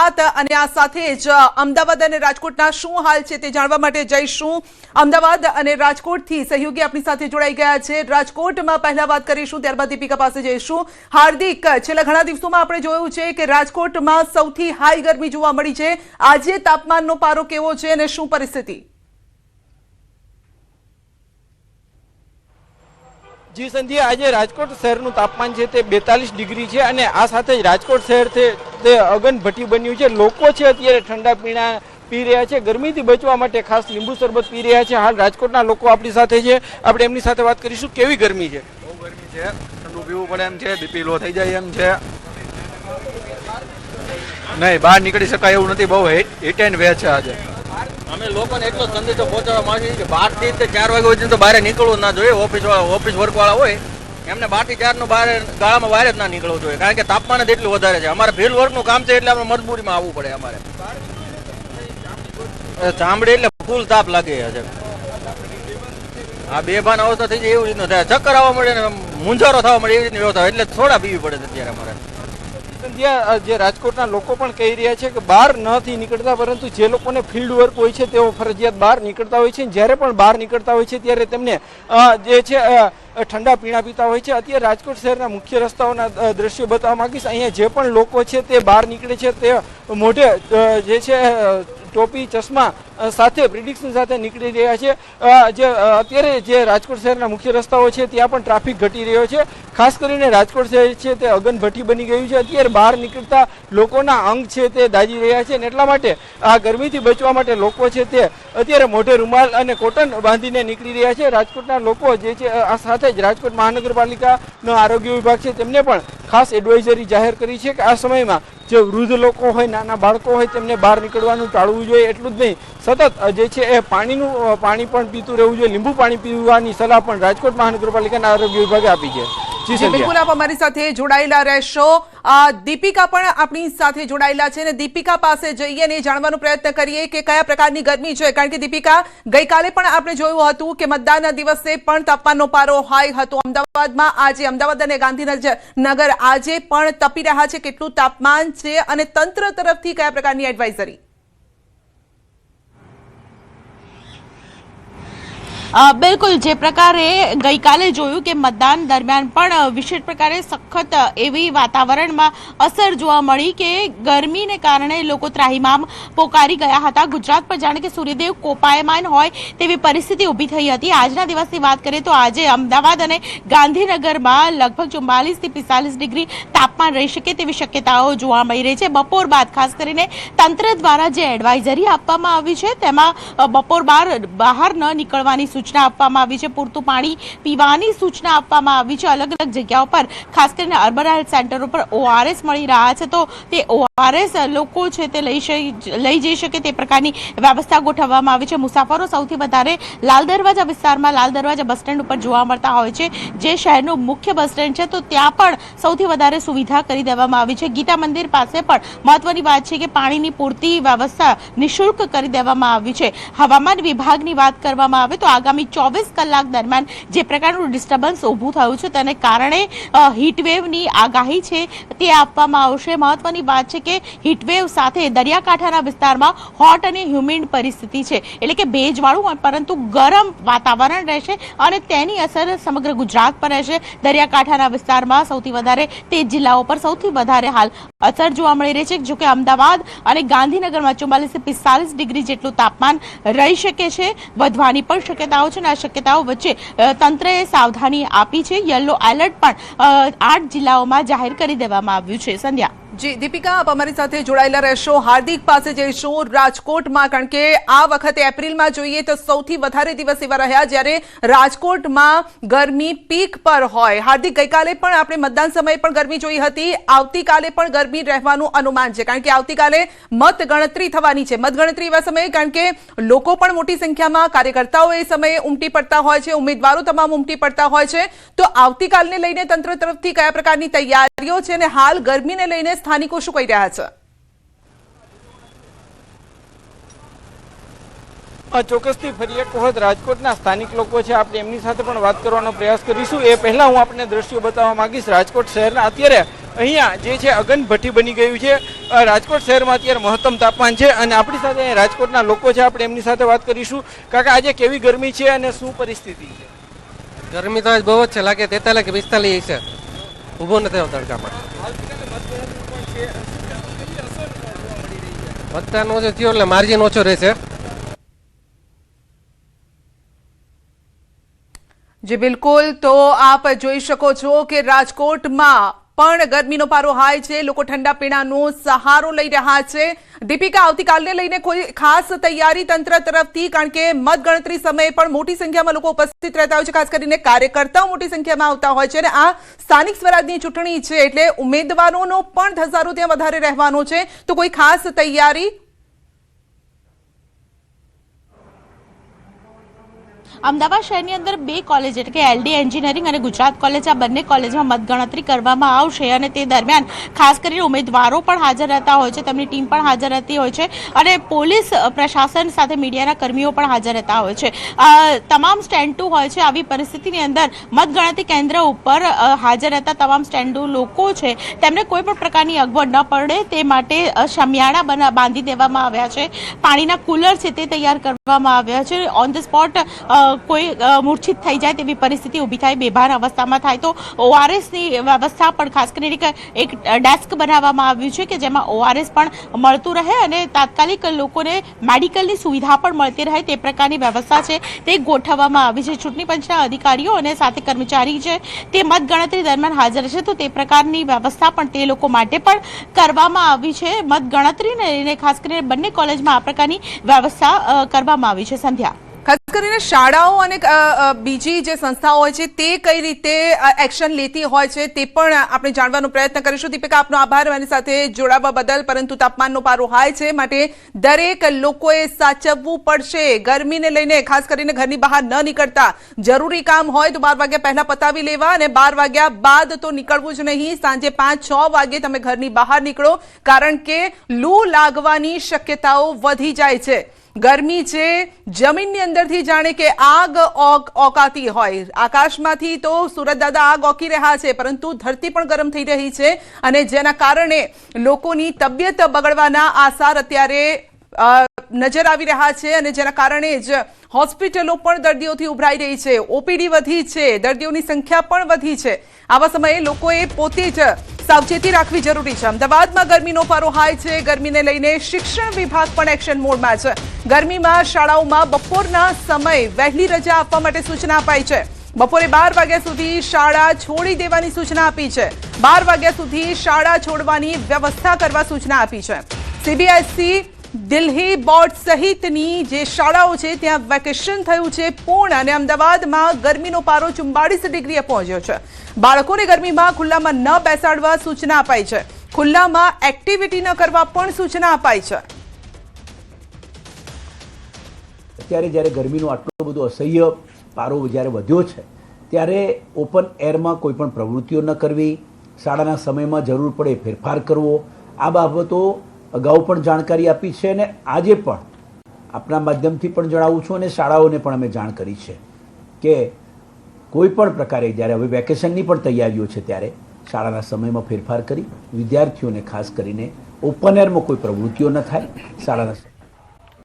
વાત અને આ સાથે જ અમદાવાદ અને રાજકોટના શું હાલ છે તે જાણવા માટે જઈશું। અમદાવાદ અને રાજકોટથી સહયોગી આપણી સાથે જોડાઈ ગયા છે। રાજકોટમાં પહેલા વાત કરીશું, ત્યારબાદ દીપિકા પાસે જઈશું। હાર્દિક, છેલ્લા ઘણા દિવસોમાં આપણે જોયું છે કે રાજકોટમાં સૌથી હાઈ ગરમી જોવા મળી છે। આજે તાપમાનનો પારો કેવો છે અને શું પરિસ્થિતિ? જી સંધ્યા, આજે રાજકોટ શહેરનું તાપમાન છે તે 42 ડિગ્રી છે અને આ સાથે જ રાજકોટ શહેર તે અગનભઠ્ઠી બન્યું છે। લોકો છે અત્યારે ઠંડા પીણા પી રહ્યા છે, ગરમીથી બચવા માટે ખાસ લીંબુ શરબત પી રહ્યા છે। હાલ રાજકોટના લોકો આપણી સાથે છે, આપણે એમની સાથે વાત કરીશું। કેવી ગરમી છે? બહુ ગરમી છે, ઠંડુ પીવું પડે એમ છે, બીપી લો થઈ જાય એમ છે, નહીં બહાર નીકળી શકાય એવું નથી, બહુ હીટ એન્ડ વે છે આજે। અમે લોકોને એટલો સંદેશો પહોંચાડવા માંગીએ કે 12 થી 4 વાગ્યા સુધી તો બહાર નીકળવું ના જોઈએ। ઓફિસ વર્ક વાળા હોય એમને 12 થી 4 નું બહાર ગાળામાં બહાર જ ના નીકળવું જોઈએ, કારણ કે તાપમાન જ એટલું વધારે છે। અમારે ફિલ્ડ વર્કનું કામ છે એટલે આપણે મજબૂરીમાં આવવું પડે। અમારે ચામડી એટલે ફૂલ તાપ લાગે છે, આ બેભાન અવસ્થા થઈ જાય એવી રીતનું થાય, ચક્કર આવવા મળે ને મૂંઝારો થવા મળે એવી રીતની વ્યવસ્થા, એટલે થોડા પીવી પડે છે અત્યારે અમારે। જે રાજકોટના લોકો પણ કહી રહ્યા છે કે બહાર નથી નીકળતા, પરંતુ જે લોકોને ફિલ્ડ વર્ક હોય છે તેઓ ફરજિયાત બહાર નીકળતા હોય છે। જ્યારે પણ બહાર નીકળતા હોય છે ત્યારે તેમને જે છે ઠંડા પીણા પીતા હોય છે। અત્યારે રાજકોટ શહેરના મુખ્ય રસ્તાઓના દ્રશ્યો બતાવવા માંગીશ। અહીંયા જે પણ લોકો છે તે બહાર નીકળે છે તે મોઢે જે છે ટોપી ચશ્મા સાથે પ્રિડિક્શન સાથે નીકળી રહ્યા છે। જે અત્યારે જે રાજકોટ શહેરના મુખ્ય રસ્તાઓ છે ત્યાં પણ ટ્રાફિક ઘટી રહ્યો છે। ખાસ કરીને રાજકોટ શહેર છે તે અગનભઠ્ઠી બની ગયું છે। અત્યારે બહાર નીકળતા લોકોના અંગ છે તે દાજી રહ્યા છે અને એટલા માટે આ ગરમીથી બચવા માટે લોકો છે તે અત્યારે મોઢે રૂમાલ અને કોટન બાંધીને નીકળી રહ્યા છે। રાજકોટના લોકો જે છે આ સાથે જ રાજકોટ મહાનગરપાલિકાનો આરોગ્ય વિભાગ છે તેમને પણ ખાસ એડવાઇઝરી જાહેર કરી છે કે આ સમયમાં જે વૃદ્ધ લોકો હોય, નાના બાળકો હોય, તેમને બહાર નીકળવાનું ટાળવું જોઈએ। એટલું જ નહીં, સતત જે છે એ પાણી પણ પીતું રહેવું જોઈએ। લીંબુ પાણી પીવાની સલાહ પણ રાજકોટ મહાનગરપાલિકાના આરોગ્ય વિભાગે આપી છે। બિલકુલ, આપ અમારી સાથે જોડાયેલા રહેશો। દીપિકા પણ આપણી સાથે જોડાયેલા છે અને દીપિકા પાસે જઈએ અને જાણવાનો પ્રયત્ન કરીએ કે કયા પ્રકારની ગરમી છે, કારણ કે દીપિકા, ગઈકાલે પણ આપણે જોયું હતું કે મતદાનના દિવસે પણ તાપમાનનો પારો હાઈ હતો અમદાવાદમાં। આજે અમદાવાદ અને ગાંધીનગર આજે પણ તપી રહ્યા છે, કેટલું તાપમાન છે અને તંત્ર તરફથી કયા પ્રકારની એડવાઇઝરી? બિલકુલ, જે પ્રકારે ગઈકાલે જોયું કે મતદાન દરમિયાન પણ વિશેષ પ્રકારે સખત એવી વાતાવરણમાં અસર જોવા મળી કે ગરમીને કારણે લોકો ત્રાહિમામ પોકારી ગયા હતા। ગુજરાત પર જાણે કે સૂર્યદેવ કોપાયમાન હોય તેવી પરિસ્થિતિ ઊભી થઈ હતી। આજના દિવસની વાત કરીએ તો આજે અમદાવાદ અને ગાંધીનગરમાં લગભગ 44 થી 45 ડિગ્રી તાપમાન રહી શકે તેવી શક્યતાઓ જોવા મળી રહી છે। બપોર બાદ ખાસ કરીને તંત્ર દ્વારા જે એડવાઇઝરી આપવામાં આવી છે તેમાં બપોર બહાર ન નીકળવાની સૂચના આપવામાં આવી છે, પૂરતું પાણી પીવાની સૂચના આપવામાં આવી છે। અલગ અલગ જગ્યાઓ પર ખાસ કરીને અર્બન હેલ્થ સેન્ટરો પર ORS મળી રહ્યા છે, તો તે ORS લોકો છે તે લઈ જઈ શકે તે પ્રકારની વ્યવસ્થા ગોઠવવામાં આવી છે। મુસાફરો સૌથી વધારે લાલ દરવાજા વિસ્તારમાં, લાલ દરવાજા બસ સ્ટેન્ડ ઉપર જોવા મળતા હોય છે, જે શહેરનું મુખ્ય બસ સ્ટેન્ડ છે, તો ત્યાં પણ સૌથી વધારે સુવિધા કરી દેવામાં આવી છે। ગીતા મંદિર પાસે પણ મહત્વની વાત છે કે પાણીની પૂરતી વ્યવસ્થા નિઃશુલ્ક કરી દેવામાં આવી છે। હવામાન વિભાગની વાત કરવામાં આવે તો આગામી 24 કલાક દરમિયાન જે પ્રકારનું ડિસ્ટર્બન્સ ઊભું થયું છે તેને કારણે હીટવેવની આગાહી છે તે આપવામાં આવશે। મહત્વની વાત છે કે હીટવેવ સાથે દરિયાકાંઠાના વિસ્તારમાં હોટ અને હ્યુમિડ પરિસ્થિતિ છે, એટલે કે ભેજવાળું પરંતુ ગરમ વાતાવરણ રહેશે અને તેની અસર સમગ્ર ગુજરાત પર રહેશે। દરિયાકાંઠાના વિસ્તારમાં સૌથી વધારે તે જિલ્લાઓ પર સૌથી વધારે હાલ અસર જોવા મળી રહી છે। જો કે અમદાવાદ અને ગાંધીનગરમાં 44 થી 45 ડિગ્રી જેટલું તાપમાન રહી શકે છે, વધવાની પણ શક્યતાઓ છે અને આ શક્યતાઓ વચ્ચે તંત્રએ સાવધાની આપી છે। યલો એલર્ટ પણ 8 જિલ્લાઓમાં જાહેર કરી દેવામાં આવ્યું છે। સંધ્યા જી દીપિકા, આપ અમારી સાથે જોડાયેલા રહેશો। હાર્દિક પાસે જઈશું રાજકોટમાં, કારણ કે આ વખતે એપ્રિલમાં જોઈએ તો સૌથી વધારે દિવસ એવા રહ્યા જ્યારે રાજકોટમાં ગરમી પીક પર હોય। હાર્દિક, ગઈકાલે પણ આપણે મતદાન સમયે પણ ગરમી જોઈ હતી, આવતીકાલે પણ ગરમી રહેવાનું અનુમાન છે, કારણ કે આવતીકાલે મતગણતરી થવાની છે। મતગણતરી એવા સમયે, કારણ કે લોકો પણ મોટી સંખ્યામાં, કાર્યકર્તાઓ એ સમયે ઉમટી પડતા હોય છે, ઉમેદવારો તમામ ઉમટી પડતા હોય છે, તો આવતીકાલને લઈને તંત્ર તરફથી કયા પ્રકારની તૈયારીઓ છે અને હાલ ગરમીને લઈને સ્થાનિકો શું કહી રહ્યા છે? ચોક્કસથી ફરી એક વખત રાજકોટના સ્થાનિક લોકો છે, આપણે એમની સાથે પણ વાત કરવાનો પ્રયાસ કરીશું। એ પહેલા હું આપને દ્રશ્યો બતાવવા માંગીશ રાજકોટ શહેરના। અત્યારે અહીંયા જે છે અગનભઠ્ઠી બની ગયું છે. રાજકોટ શહેરમાં અત્યારે મહત્તમ તાપમાન છે અને આપણી સાથે અહીંયા રાજકોટના લોકો છે, આપણે એમની સાથે વાત કરીશું. કાકા, આજે કેવી ગરમી છે અને શું પરિસ્થિતિ છે? ગરમી તો આજ બહુ જ છે, લાગે 43 કે 45 છે. ઊભો નથી આવતો તડકામાં. મતદાન ઓછું થયું એટલે માર્જિન ઓછો રહેશે. જી બિલકુલ, તો આપ જોઈ શકો છો કે રાજકોટમાં પણ ગરમીનો પારો હાઈ છે. લોકો ઠંડા પીણાનો સહારો લઈ રહ્યા છે. દીપિકા, આવતીકાલને લઈને કોઈ ખાસ તૈયારી તંત્ર તરફથી? કારણ કે મતગણતરી સમયે પણ મોટી સંખ્યામાં લોકો ઉપસ્થિત રહેતા હોય છે, ખાસ કરીને કાર્યકર્તાઓ મોટી સંખ્યામાં આવતા હોય છે અને આ સ્થાનિક સ્વરાજની ચૂંટણી છે એટલે ઉમેદવારોનો પણ ધસારો ત્યાં વધારે રહેવાનો છે. તો કોઈ ખાસ તૈયારી? અમદાવાદ શહેરની અંદર 2 કોલેજ એટલે કે એલડી એન્જિનિયરિંગ અને ગુજરાત કોલેજ, આ બંને કોલેજમાં મતગણતરી કરવામાં આવશે અને તે દરમિયાન ખાસ કરીને ઉમેદવારો પણ હાજર રહેતા હોય છે, તેમની ટીમ પણ હાજર રહેતી હોય છે અને પોલીસ પ્રશાસન સાથે મીડિયાના કર્મીઓ પણ હાજર રહેતા હોય છે. તમામ સ્ટેન્ડો હોય છે. આવી પરિસ્થિતિની અંદર મતગણતરી કેન્દ્ર ઉપર હાજર રહેતા તમામ સ્ટેન્ડો લોકો છે તેમને કોઈ પણ પ્રકારની અગવડ ન પડે તે માટે શમિયાણા બાંધી દેવામાં આવ્યા છે. પાણીના કુલર છે તે તૈયાર કરવામાં આવ્યા છે. ઓન ધ સ્પોટ કોઈ મૂર્છિત થઈ જાય તેવી પરિસ્થિતિ ઊભી થાય, બેભાન અવસ્થામાં થાય તો ઓઆરએસની વ્યવસ્થા પણ ખાસ કરીને એક ડેસ્ક બનાવવામાં આવ્યું છે કે જેમાં ઓઆરએસ પણ મળતું રહે અને તાત્કાલિક લોકોને મેડિકલની સુવિધા પણ મળતી રહે તે પ્રકારની વ્યવસ્થા છે તે ગોઠવવામાં આવી છે. ચૂંટણી પંચના અધિકારીઓ અને સાથે કર્મચારી છે તે મતગણતરી દરમિયાન હાજર છે તો તે પ્રકારની વ્યવસ્થા પણ તે લોકો માટે પણ કરવામાં આવી છે. મતગણતરીને લઈને ખાસ કરીને બંને કોલેજમાં આ પ્રકારની વ્યવસ્થા કરવામાં આવી છે. સંધ્યા, ખાસ કરીને શાળાઓ અને બીજી જે સંસ્થાઓ હોય છે તે કઈ રીતે એક્શન લેતી હોય છે તે પણ આપણે જાણવાનો પ્રયત્ન કરીશું. દીપિકા, આપનો આભાર મારી સાથે જોડાવા બદલ. પરંતુ તાપમાનનો પારો હાઈ છે માટે દરેક લોકોએ સાચવવું પડશે. ગરમીને લઈને ખાસ કરીને ઘરની બહાર ન નીકળતા, જરૂરી કામ હોય તો 12 વાગ્યા પહેલા પતાવી લેવા અને 12 વાગ્યા બાદ તો નીકળવું જ નહીં. સાંજે 5-6 વાગે તમે ઘરની બહાર નીકળો, કારણ કે લૂ લાગવાની શક્યતાઓ વધી જાય છે. ગરમી છે જમીનની અંદરથી જાણે કે આગ ઓકાતી હોય. આકાશમાંથી તો સુરત દાદા આગ ઓકી રહ્યા છે પરંતુ ધરતી પણ ગરમ થઈ રહી છે અને જેના કારણે લોકોની તબિયત બગડવાના આસાર અત્યારે નજર આવી રહ્યા છે અને જેના કારણે જ હોસ્પિટલો પણ દર્દીઓથી ઉભરાઈ રહી છે. ઓપીડી વધી છે, દર્દીઓની સંખ્યા પણ વધી છે. આવા સમયે લોકોએ પોતે જ સાવચેતી રાખવી જરૂરી છે. અમદાવાદમાં ગરમીનો પારો હાઈ છે. ગરમીને લઈને શિક્ષણ વિભાગ પણ એક્શન મોડમાં છે. ગરમીમાં શાળાઓમાં બપોરના સમયે વહેલી રજા આપવા માટે સૂચના અપાઈ છે. બપોરે 12 વાગ્યા સુધી શાળા છોડી દેવાની સૂચના આપી છે. 12 વાગ્યા સુધી શાળા છોડવાની વ્યવસ્થા કરવા સૂચના આપી છે. સીબીએસઈ દિલ્હી બોર્ડ સહિતની જે શાળાઓ છે ત્યાં વેકેશન થયું છે પૂર્ણ અને અમદાવાદમાં ગરમીનો પારો 44 ડિગ્રીએ પહોંચ્યો છે. બાળકોને ગરમીમાં ખુલ્લામાં ન બેસાડવા સૂચના અપાઈ છે. ખુલ્લામાં એક્ટિવિટી ન કરવા પણ સૂચના અપાઈ છે. અત્યારે જ્યારે ગરમીનો આટલો બધો અસહ્ય પારો જ્યારે વધ્યો છે ત્યારે ઓપન એરમાં કોઈ પણ પ્રવૃત્તિઓ ન કરવી, શાળાના સમયમાં જરૂર પડે ફેરફાર કરવો, આ બાબતો અગાઉ પણ જાણકારી આપી છે અને આજે પણ આપણા માધ્યમથી પણ જણાવું છું અને શાળાઓને પણ અમે જાણ કરી છે કે કોઈ પણ પ્રકારે જ્યારે હવે વેકેશનની પણ તૈયારીઓ છે ત્યારે શાળાના સમયમાં ફેરફાર કરી વિદ્યાર્થીઓને ખાસ કરીને ઓપન એરમાં કોઈ પ્રવૃત્તિઓ ન થાય. શાળાના